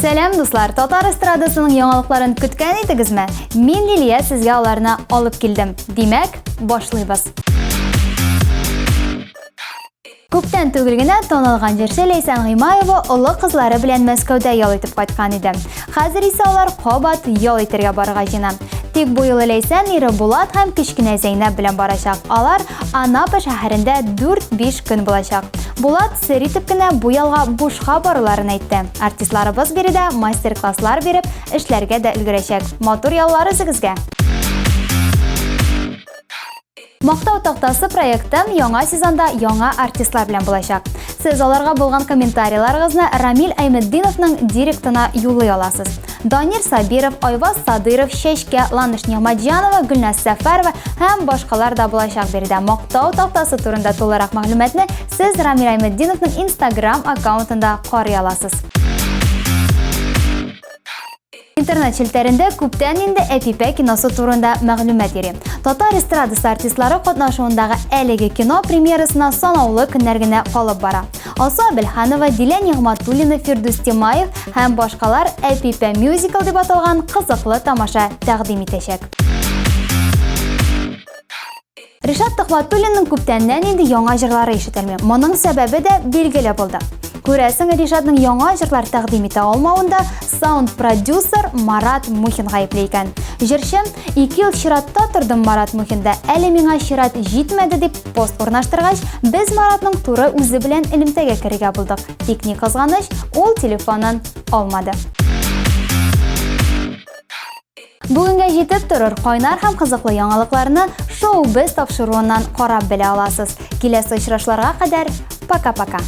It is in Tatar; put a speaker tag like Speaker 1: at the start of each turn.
Speaker 1: Сәлам дуслар, Татар эстрадасының яңалыкларын көткән идегезме? Мин Лилия сезгә аларны алып килдем. Димәк, башлыйбыз. Күптән түгел генә танылган җырчы Ләйсән Гыймаева олы кызлары белән Мәскәүдә ял итеп кайткан иде. Хәзер исә алар кабат ял итәргә барырга җыена. Тик бу юлы Ләйсән ире Булат һәм кечкенә Зәйнәп белән барачак. Алар Анапа шәһәрендә 4-5 көн булачак. Булат сер итеп кенә бу ялга бушка баруларын әйтте. Артистларыбыз биредә мастер-класслар биреп, эшләргә дә өлгерәчәк. Матур яллары сезгә. Мактау тактасы проектым яңа сезонда яңа артистлар белән булачак. Сез аларга булган комментарийларыгызны Рамил Әймәтдиновның директына юллый аласыз. Данир Сабиров, Айваз Садыров, Чәчкә, Ланыш Нигъмәтҗанова, Гөлназ Сәфәрова һәм башкалар да булачак биредә. Мактау тактасы турында тулырак мәгълүматны сез Рамил Әймәтдиновның Instagram аккаунтында карый аласыз. Интернет челтәрендә күптән инде Әпипә киносы турында мәгълүмат йөри. Татар эстрадасы артистлары катнашуындагы әлеге кино премьерасына санаулы көннәр генә калып бара. Алсу Әбелханова, Дилә Нигъмәтуллина, Фирдус Тимаев һәм башкалар Әпипә мюзикл дип аталган кызыклы тамаша тәкъдим итәчәк. Ришат Төхвәтуллинның күптәннән инде яңа җырлары ишетелми. Моның сәбәбе дә билгеле булды. Күрәсең, Ришатның яңа җырлар тәкъдим итә алмавында саунд-продюсер Марат Мухин гаепле икән. Җырчы 2 ел чиратта тордым Марат Мухинда, әле миңа чират җитмәде дип пост урнаштыргач, без Маратның туры үзе белән элемтәгә керергә булдык. Тик ни кызганыч, ул телефонын алмады. Бүгенгә җитеп торыр кайнар һәм кызыклы яңалыкларны шоу без тапшыруыннан карап белә аласыз. Киләсе очрашларга кадәр пока-пока.